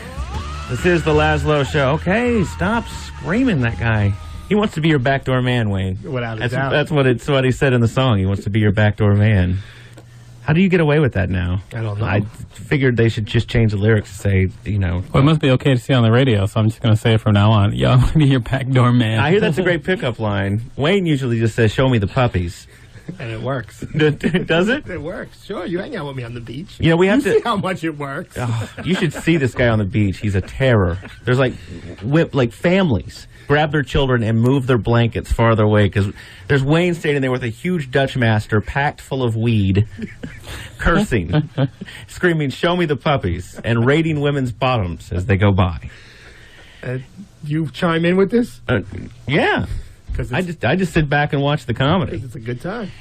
This is the Lazlow Show. Okay, stop screaming, that guy. He wants to be your backdoor man, Wayne. Without a doubt. That's what he said in the song. He wants to be your backdoor man. How do you get away with that now? I don't know. I figured they should just change the lyrics to say, Well, it must be okay to say on the radio, so I'm just going to say it from now on. Yo, I'm going to be your backdoor man. I hear that's a great pickup line. Wayne usually just says, show me the puppies. And it works. Does it? It works. Sure, you hang out with me on the beach. We have to see how much it works. Oh, you should see this guy on the beach. He's a terror. There's like families grab their children and move their blankets farther away because there's Wayne standing there with a huge Dutch master packed full of weed, cursing, screaming, show me the puppies, and rating women's bottoms as they go by. You chime in with this? Yeah. I just sit back and watch the comedy. It's a good time.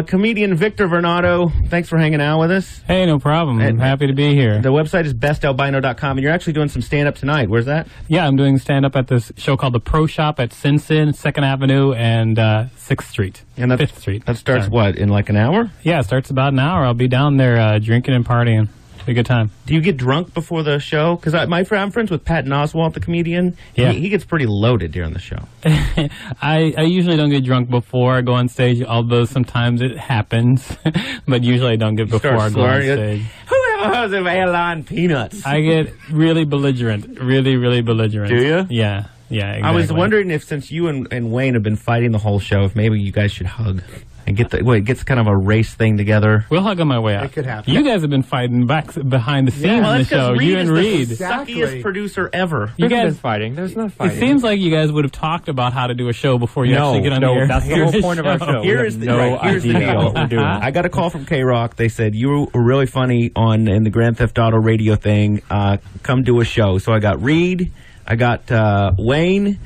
Comedian Victor Varnado, thanks for hanging out with us. Hey, no problem. I'm happy to be here. The website is bestalbino.com, and you're actually doing some stand-up tonight. Where's that? Yeah, I'm doing stand-up at this show called The Pro Shop at Sin Sin, 2nd Avenue and 6th Street. And 5th Street. That starts, in like an hour? Yeah, it starts about an hour. I'll be down there drinking and partying. Be a good time. Do you get drunk before the show? Because I'm friends with Patton Oswalt, the comedian. Yeah. He gets pretty loaded during the show. I usually don't get drunk before I go on stage, although sometimes it happens. But usually I don't get before I go on stage. Whoever has of airline peanuts? I get really belligerent. Really, really belligerent. Do you? Yeah. Yeah, exactly. I was wondering if, since you and Wayne have been fighting the whole show, if maybe you guys should hug. And it gets kind of a race thing together. We'll hug on my way out. It could happen. You guys have been fighting behind the scenes in the show. You and Reed. The suckiest producer ever. You guys been fighting. There's no fighting. It seems like you guys would have talked about how to do a show before you actually get on the air. That's the whole point of our show. Here's the deal. What we're doing. I got a call from Krock. They said, you were really funny in the Grand Theft Auto radio thing. Come do a show. So I got Reed. I got Wayne,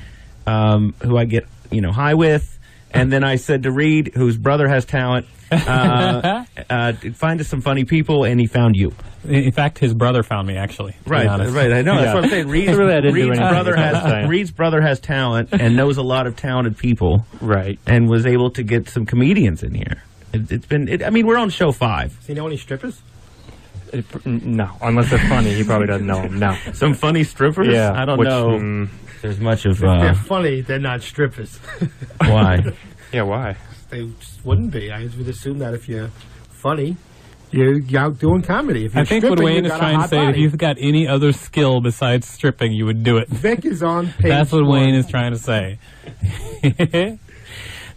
who I get high with. And then I said to Reed, whose brother has talent, find us some funny people, and he found you. In fact, his brother found me, actually. Right, I know. That's what I'm saying. Reed's brother has talent and knows a lot of talented people. Right. And was able to get some comedians in here. We're on show 5. Does he know any strippers? No, unless they're funny. He probably doesn't know them. No. Some funny strippers? Yeah. I don't know. There's much of... If they're funny, they're not strippers. Why? Yeah, why? They just wouldn't be. I would assume that if you're funny, you're out doing comedy. If you're I think what Wayne is trying to say, if you've got any other skill besides stripping, you would do it. Vic is on page That's what 1. Wayne is trying to say.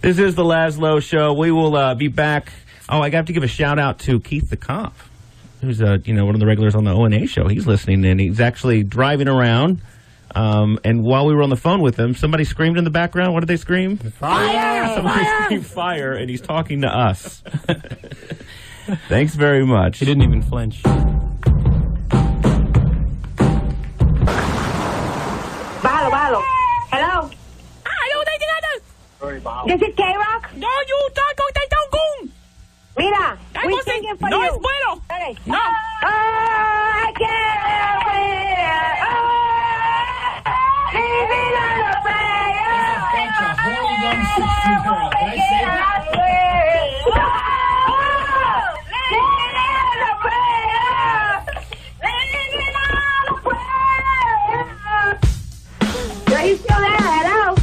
This is the Lazlow Show. We will be back. Oh, I got to give a shout-out to Keith the Cop, who's one of the regulars on the O&A show. He's listening, and he's actually driving around. And while we were on the phone with him, somebody screamed in the background. What did they scream? Fire! Somebody screamed fire, and he's talking to us. Thanks very much. He didn't even flinch. Balo. Hello? This is Krock? No, you taco de tongún. Mira, we're singing for no you. Es bueno. Okay. No. I can't wait. Living on a prayer. Are you still there? Hello?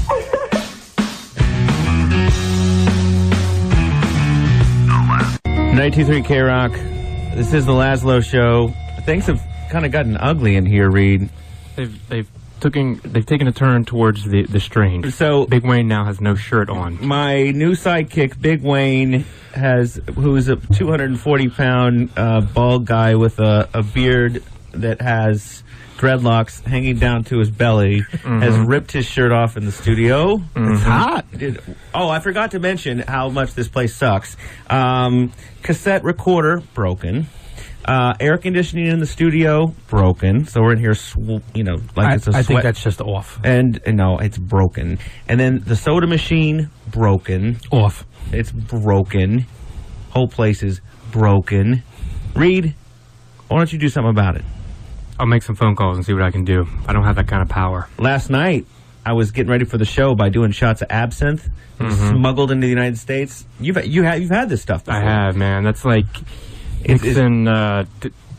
93 Krock. This is the Lazlow Show. Things have kind of gotten ugly in here, Reed. They've taken a turn towards the strange. So Big Wayne now has no shirt on. My new sidekick, Big Wayne, who is a 240-pound bald guy with a beard that has dreadlocks hanging down to his belly, has ripped his shirt off in the studio. It's hot. I forgot to mention how much this place sucks. Cassette recorder broken. Air conditioning in the studio broken. So we're in here, it's a sweat. I think that's just off. And no, it's broken. And then the soda machine broken. Off. It's broken. Whole place is broken. Reed, why don't you do something about it? I'll make some phone calls and see what I can do. I don't have that kind of power. Last night, I was getting ready for the show by doing shots of absinthe smuggled into the United States. You've had this stuff before. I have, man. That's like mixing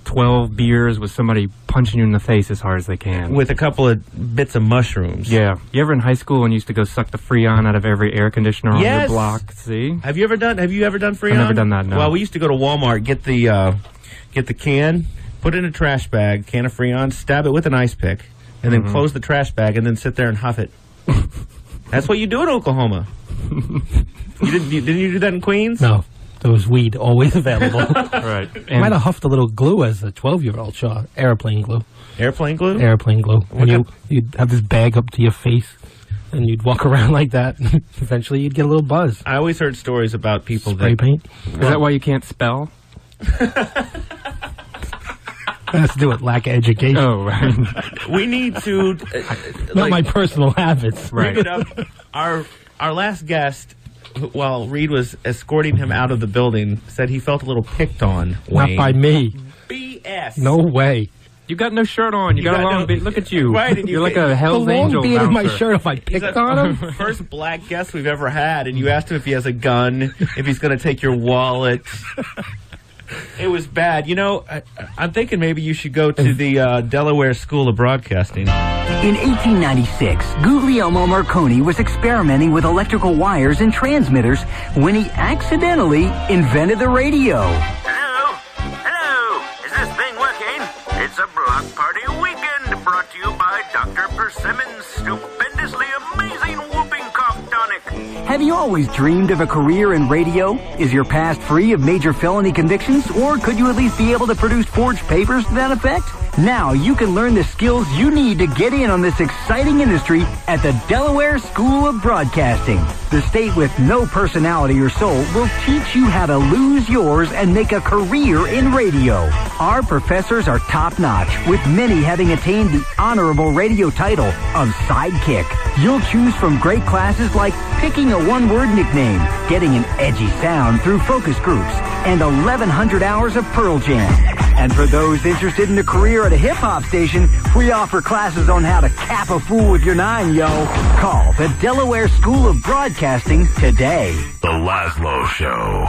12 beers with somebody punching you in the face as hard as they can. With a couple of bits of mushrooms. Yeah. You ever in high school when you used to go suck the Freon out of every air conditioner on your block? See? Have you ever done Freon? I've never done that, no. Well, we used to go to Walmart, get the can, put it in a trash bag, can of Freon, stab it with an ice pick, and then close the trash bag and then sit there and huff it. That's what you do in Oklahoma. Didn't you do that in Queens? No. There was weed always available. Right. I might have huffed a little glue as a 12-year-old, sure. Airplane glue. Airplane glue? Airplane glue. And you'd have this bag up to your face, and you'd walk around like that. Eventually, you'd get a little buzz. I always heard stories about people Spray paint. Is that why you can't spell? Has to do with lack of education. Oh, right. We need to... Not my personal habits. Right. It up. Our last guest, while Reed was escorting him out of the building, said he felt a little picked on, Wayne. Not by me. BS. No way. You got no shirt on. You got a long beard. Look at you. Right, and You're like a Hell's Angel beard in my bouncer. shirt if I picked on him. First black guest we've ever had, and you asked him if he has a gun, if he's going to take your wallet. It was bad. You know, I'm thinking maybe you should go to the Delaware School of Broadcasting. In 1896, Guglielmo Marconi was experimenting with electrical wires and transmitters when he accidentally invented the radio. Hello? Hello? Is this thing working? It's a block party weekend brought to you by Dr. Persimmon's stupendously amazing whooping cough tonic. Have you always dreamed of a career in radio? Is your past free of major felony convictions, or could you at least be able to produce forged papers to that effect? Now you can learn the skills you need to get in on this exciting industry at the Delaware School of Broadcasting. The state with no personality or soul will teach you how to lose yours and make a career in radio. Our professors are top-notch, with many having attained the honorable radio title of sidekick. You'll choose from great classes like picking a one-word nickname, getting an edgy sound through focus groups, and 1,100 hours of Pearl Jam. And for those interested in a career at a hip-hop station, we offer classes on how to cap a fool with your 9, yo. Call the Delaware School of Broadcasting today. The Lazlow Show.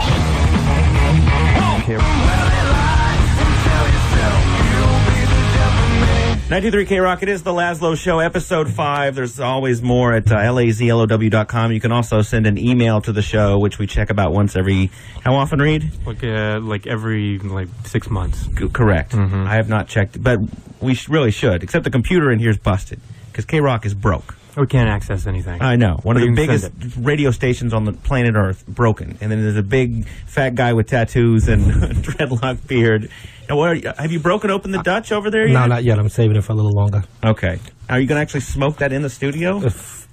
93 K-Rock, it is the Lazlow Show, Episode 5. There's always more at lazlow.com. You can also send an email to the show, which we check about once every... How often, Reed? Like every 6 months. Correct. I have not checked, but we really should, except the computer in here is busted, because K-Rock is broke. We can't access anything. I know. One of the biggest radio stations on the planet Earth, broken. And then there's a big fat guy with tattoos and a dreadlocked beard. Now, have you broken open the Dutch over there yet? No, not yet. I'm saving it for a little longer. Okay. Are you going to actually smoke that in the studio? If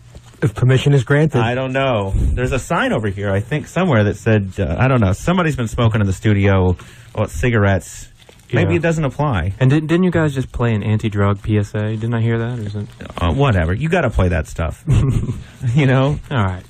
permission is granted. I don't know. There's a sign over here, I think, somewhere that said, I don't know, somebody's been smoking in the studio about cigarettes. Maybe it doesn't apply. And didn't you guys just play an anti-drug PSA? Didn't I hear that? Or is it... Whatever. You got to play that stuff. You know? All right.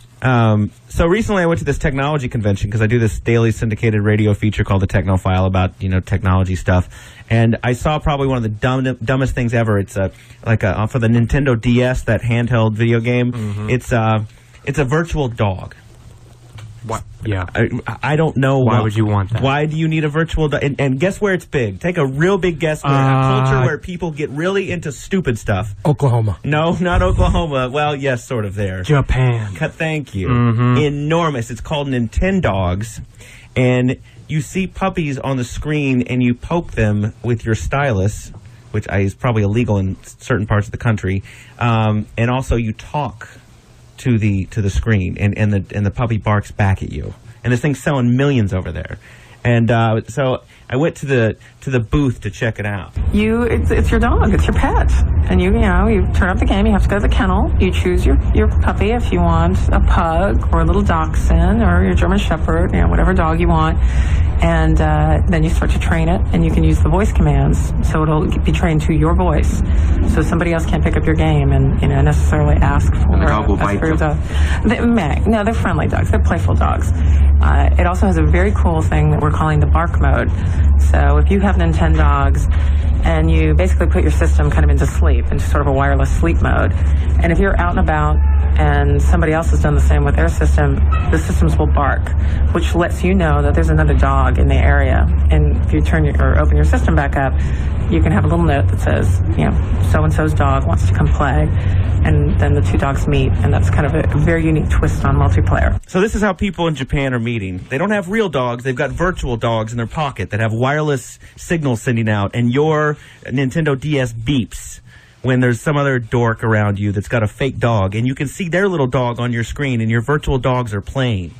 So recently I went to this technology convention because I do this daily syndicated radio feature called The Technophile about, technology stuff. And I saw probably one of the dumbest things ever. It's for the Nintendo DS, that handheld video game. It's a virtual dog. What? Yeah. I don't know. Why would you want that? Why do you need a virtual dog? And guess where it's big? Take a real big guess where a culture where people get really into stupid stuff. Oklahoma. No, not Oklahoma. Well, yes, sort of there. Japan. Thank you. Enormous. It's called Nintendogs. And you see puppies on the screen and you poke them with your stylus, which is probably illegal in certain parts of the country. And also you talk to the screen, and the puppy barks back at you. And this thing's selling millions over there. And so I went to the booth to check it out. It's your dog, it's your pet, and you turn up the game. You have to go to the kennel. You choose your puppy if you want a pug or a little dachshund or your German Shepherd, whatever dog you want. And then you start to train it, and you can use the voice commands, so it'll be trained to your voice, so somebody else can't pick up your game and necessarily ask for. And the dog will bite them. No, they're friendly dogs. They're playful dogs. It also has a very cool thing that we're calling the bark mode. So if you have Nintendogs and you basically put your system kind of into sleep, into sort of a wireless sleep mode. And if you're out and about and somebody else has done the same with their system, the systems will bark, which lets you know that there's another dog in the area. And if you open your system back up, you can have a little note that says, so-and-so's dog wants to come play. And then the two dogs meet, and that's kind of a very unique twist on multiplayer. So this is how people in Japan are meeting. They don't have real dogs. They've got virtual dogs in their pocket that have wireless signals sending out, and your Nintendo DS beeps when there's some other dork around you that's got a fake dog, and you can see their little dog on your screen, and your virtual dogs are playing.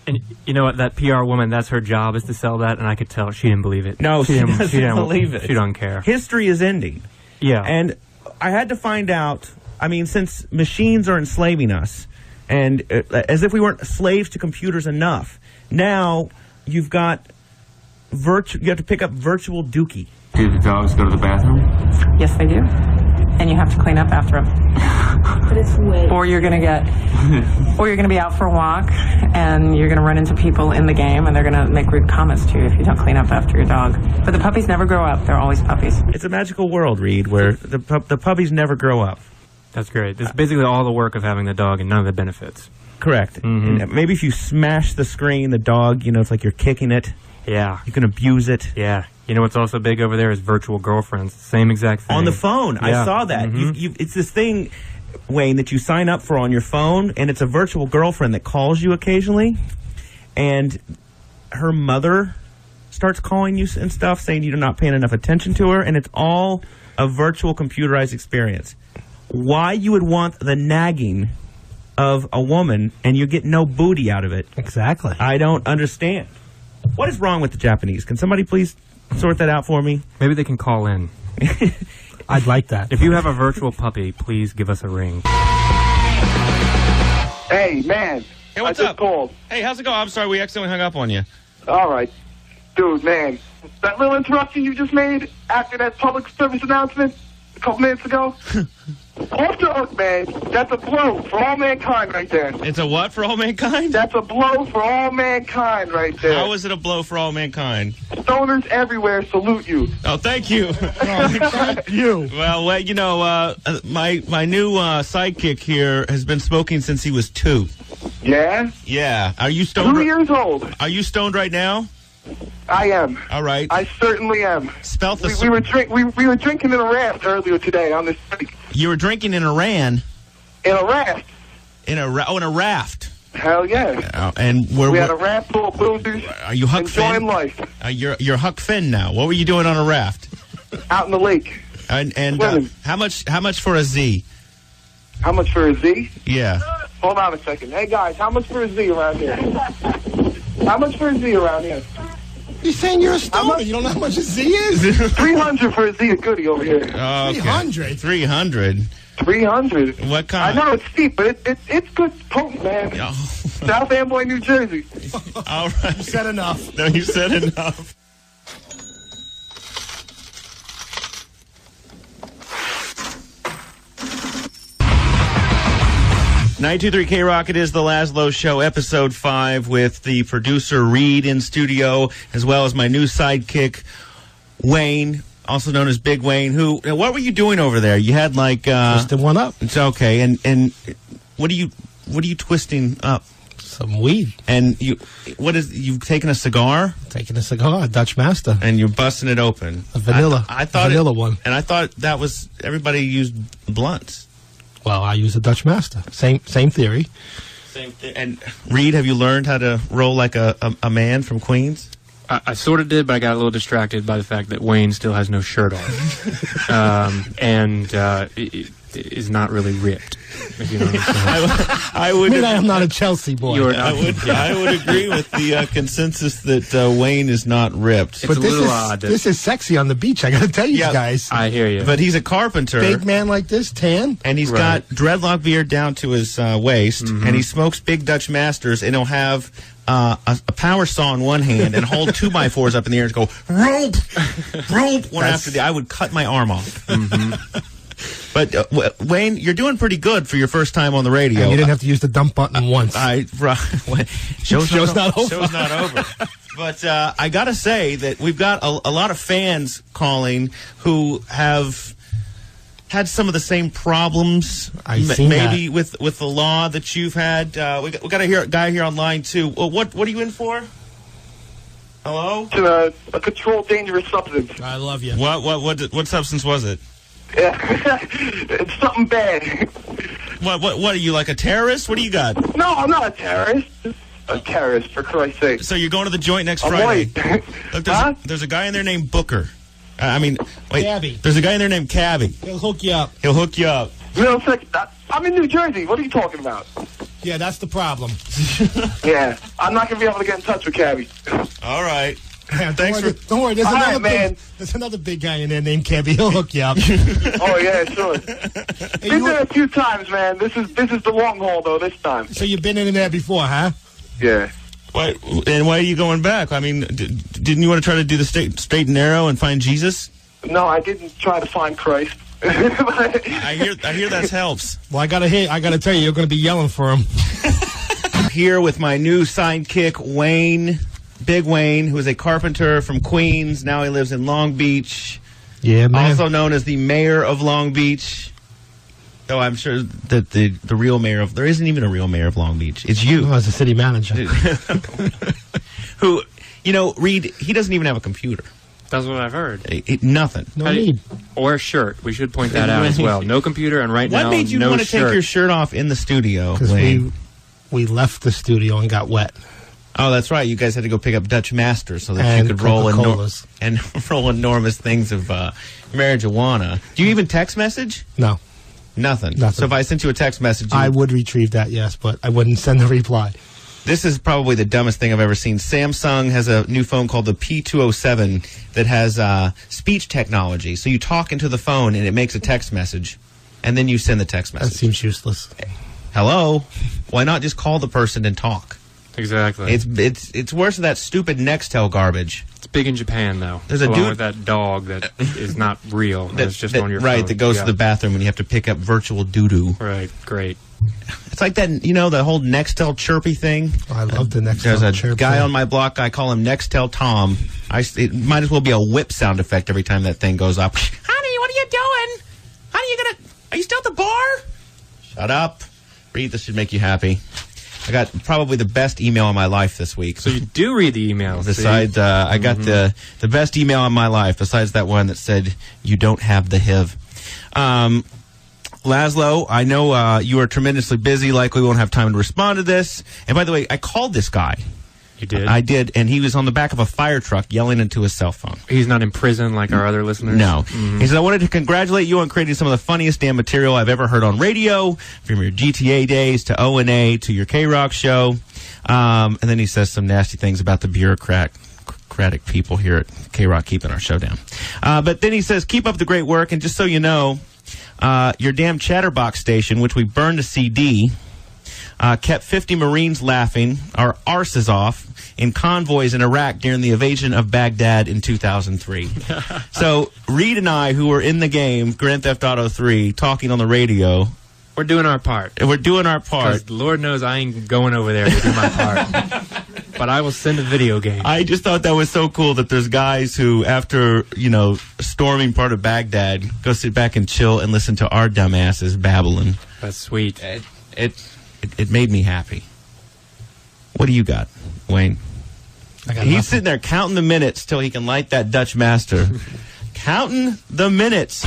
And you know what? That PR woman, that's her job, is to sell that, and I could tell she didn't believe it. No, she doesn't believe it. She don't care. History is ending. Yeah. And I had to find out, since machines are enslaving us, and as if we weren't slaves to computers enough, now you've got you have to pick up virtual dookie. Do the dogs go to the bathroom? Yes, they do. And you have to clean up after them. But it's weird. Or you're going to be out for a walk, and you're going to run into people in the game, and they're going to make rude comments to you if you don't clean up after your dog. But the puppies never grow up. They're always puppies. It's a magical world, Reed, where the puppies never grow up. That's great. It's basically all the work of having the dog and none of the benefits. Correct. Mm-hmm. And maybe if you smash the screen, the dog, it's like you're kicking it. Yeah. You can abuse it. Yeah. You know what's also big over there is virtual girlfriends. Same exact thing. On the phone. Yeah. I saw that. Mm-hmm. It's this thing, Wayne, that you sign up for on your phone, and it's a virtual girlfriend that calls you occasionally, and her mother starts calling you and stuff, saying you're not paying enough attention to her, and it's all a virtual computerized experience. Why you would want the nagging of a woman and you get no booty out of it? Exactly. I don't understand. What is wrong with the Japanese? Can somebody please sort that out for me? Maybe they can call in. I'd like that. If you have a virtual puppy, please give us a ring. Hey, man. Hey, what's up? Called. Hey, how's it going? I'm sorry, we accidentally hung up on you. All right. Dude, man, that little interruption you just made after that public service announcement a couple minutes ago, off the hook, man. That's a blow for all mankind right there. It's a what for all mankind? That's a blow for all mankind right there. How is it a blow for all mankind? Stoners everywhere salute you. Oh, thank you. Thank you. Well, my new sidekick here has been smoking since he was 2. Yeah? Yeah. Are you stoned? 2 years old. Are you stoned right now? I am. All right. I certainly am. Spell the. We were drinking in a raft earlier today on this street. You were drinking in Iran. In a raft. In a raft. Hell yeah. And we had a raft full of boozers. Are you Huck enjoying Finn? Life. You're Huck Finn now. What were you doing on a raft? Out in the lake. And how much for a Z? How much for a Z? Yeah. Hold on a second. Hey guys, how much for a Z around here? How much for a Z around here? You're saying you're a stoner. You don't know how much a Z is? 300 for a Z of goodie over here. Okay. 300? 300. 300. What kind? I know it's steep, but it's good potent, man. Oh. South Amboy, New Jersey. All right. You said enough. No, you said enough. .923 K-Rock, it is the Lazlow Show, Episode 5, with the producer Reed in studio, as well as my new sidekick, Wayne, also known as Big Wayne, what were you doing over there? You had twisted one up. It's okay. And what are you twisting up? Some weed. And you've taken a cigar? Taking a cigar, a Dutch Master. And you're busting it open. A vanilla. I thought vanilla one. And I thought that was, everybody used blunts. Well, I use a Dutch Master. Same theory. Same thing. And Reed, have you learned how to roll like a man from Queens? I sort of did, but I got a little distracted by the fact that Wayne still has no shirt on. And is not really ripped, if you know what I'm saying. I'm not a Chelsea boy. You're not. I would agree with the consensus that Wayne is not ripped. It's a little odd. This is sexy on the beach, I gotta tell you guys. I hear you. But he's a carpenter. Big man like this, tan. And he's got dreadlock beard down to his waist, and he smokes big Dutch Masters, and he'll have a power saw in one hand and hold 2x4s up in the air and go, rope, one after the. I would cut my arm off. But Wayne, you're doing pretty good for your first time on the radio. And you didn't have to use the dump button once. Show's not over. Show's not over. But I got to say that we've got a lot of fans calling who have had some of the same problems, maybe with the law that you've had. We got a guy here on line 2. Well, what are you in for? Hello? It's a controlled dangerous substance. I love you. What substance was it? Yeah. It's something bad. What are you, like a terrorist? What do you got? No, I'm not a terrorist. A terrorist, for Christ's sake. So you're going to the joint next Friday? White. Look, there's a guy in there named Booker. Wait. Cabby. There's a guy in there named Cabby. He'll hook you up. He'll hook you up. You know, I'm in New Jersey. What are you talking about? Yeah, that's the problem. Yeah, I'm not going to be able to get in touch with Cabby. All right. Yeah, don't worry. There's another big guy in there named Cabby. He'll hook you up. Oh yeah, sure. Been there a few times, man. This is the long haul though. This time. So you've been in there before, huh? Yeah. Why are you going back? I mean, didn't you want to try to do the straight and narrow and find Jesus? No, I didn't try to find Christ. I hear that helps. Well, I gotta tell you, you're gonna be yelling for him. I'm here with my new sidekick, Wayne. Big Wayne, who is a carpenter from Queens. Now he lives in Long Beach. Yeah, man. Also known as the mayor of Long Beach. Though I'm sure that the real mayor of... There isn't even a real mayor of Long Beach. It's you. Oh, as a city manager. Who, Reed, he doesn't even have a computer. That's what I've heard. Nothing. No need. Or a shirt. We should point that out as well. No computer, and now, what made you want to take your shirt off in the studio, Because Wayne? we left the studio and got wet. Oh, that's right. You guys had to go pick up Dutch Masters so that you could roll enormous things of marijuana. Do you even text message? No. Nothing. So if I sent you a text message... I would retrieve that, yes, but I wouldn't send a reply. This is probably the dumbest thing I've ever seen. Samsung has a new phone called the P207 that has speech technology. So you talk into the phone and it makes a text message, and then you send the text message. That seems useless. Hello? Why not just call the person and talk? Exactly. It's worse than that stupid Nextel garbage. It's big in Japan, though. There's a dude with that dog that is not real. That's just on your phone. Right, that goes to the bathroom and you have to pick up virtual doo-doo. Right, great. It's like that, the whole Nextel chirpy thing. Oh, I love the Nextel There's a chirpy. guy on my block, I call him Nextel Tom. It might as well be a whip sound effect every time that thing goes up. Honey, what are you doing? Honey, are you still at the bar? Shut up. Read, this should make you happy. I got probably the best email of my life this week. So you do read the emails. Besides, I got the best email of my life, besides that one that said, you don't have the HIV. Lazlow, I know you are tremendously busy. Likely won't have time to respond to this. And by the way, I called this guy. You did? I did, and he was on the back of a fire truck yelling into his cell phone. He's not in prison like our other listeners? No. He said, I wanted to congratulate you on creating some of the funniest damn material I've ever heard on radio, from your GTA days to O&A to your K-Rock show. And then he says some nasty things about the bureaucratic people here at K-Rock keeping our show down. But then he says, keep up the great work, and just so you know, your damn Chatterbox station, which we burned a CD, kept 50 Marines laughing our arses off in convoys in Iraq during the invasion of Baghdad in 2003. So Reed and I, who were in the game, Grand Theft Auto 3, talking on the radio... We're doing our part. We're doing our part. Because Lord knows I ain't going over there to do my part. But I will send a video game. I just thought that was so cool that there's guys who, after, storming part of Baghdad, go sit back and chill and listen to our dumbasses babbling. That's sweet. It made me happy. What do you got, Wayne? He's sitting there counting the minutes till he can light that Dutch Master. Counting the minutes.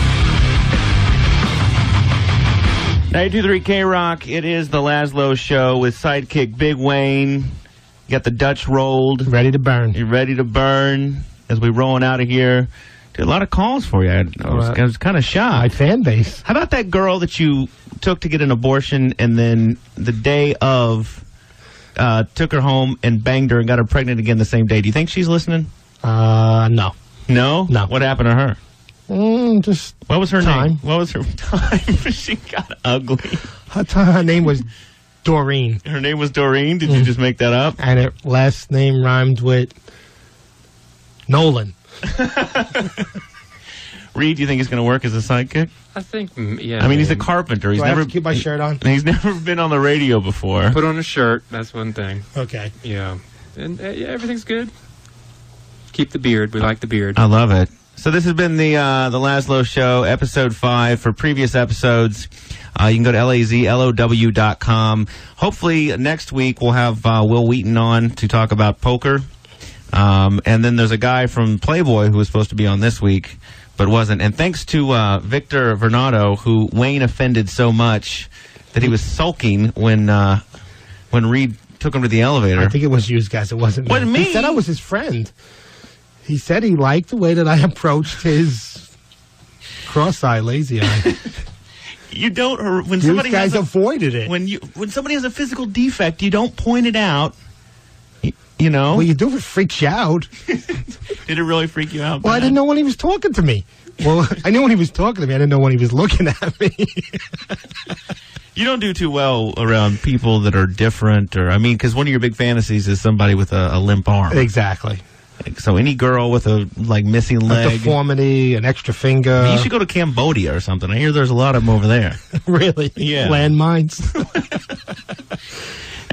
92.3 K-Rock, it is the Lazlow Show with sidekick Big Wayne. You got the Dutch rolled. Ready to burn. You're ready to burn as we're rolling out of here. Did a lot of calls for you. I was kind of shocked. My fan base. How about that girl that you took to get an abortion and then the day of took her home and banged her and got her pregnant again the same day? Do you think she's listening? No. No? No. What happened to her? Just what was her time. name? What was her time? She got ugly. Her name was Doreen. Her name was Doreen? Did you just make that up? And her last name rhymed with Nolan. Reed, do you think he's going to work as a sidekick? I think, yeah. I mean, he's a carpenter. He's Do I have never to keep my shirt on? He's never been on the radio before. Put on a shirt. That's one thing. Okay. Yeah. And yeah, everything's good. Keep the beard. We like the beard. I love it. So this has been the Lazlow Show, episode 5. For previous episodes, you can go to lazlow.com. Hopefully next week we'll have Will Wheaton on to talk about poker. And then there's a guy from Playboy who was supposed to be on this week, but wasn't. And thanks to Victor Varnado, who Wayne offended so much that he was sulking when Reed took him to the elevator. I think it was you guys. It wasn't me. Wasn't me. He said I was his friend. He said he liked the way that I approached his cross-eye, lazy eye. You don't. When you somebody guys avoided it. When somebody has a physical defect, you don't point it out. You know. Well, you do if it freaks you out. Did it really freak you out? Well, I didn't know when he was talking to me. Well, I knew when he was talking to me. I didn't know when he was looking at me. You don't do too well around people that are different, or because one of your big fantasies is somebody with a limp arm. Exactly. So any girl with a missing leg, a deformity, an extra finger. You should go to Cambodia or something. I hear there's a lot of them over there. Really? Yeah. Landmines.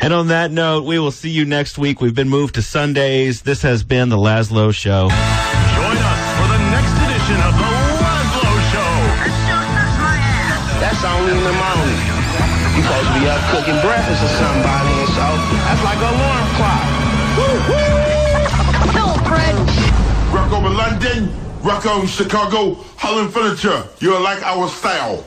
And on that note, we will see you next week. We've been moved to Sundays. This has been the Lazlow Show. Join us for the next edition of the Lazlow Show. That's only in the morning. You supposed to be up cooking breakfast or somebody, and so that's like an alarm clock. Woo-hoo! Kill him, Fred. Rock over London, rock on Chicago, Holland Furniture. You'll like our style.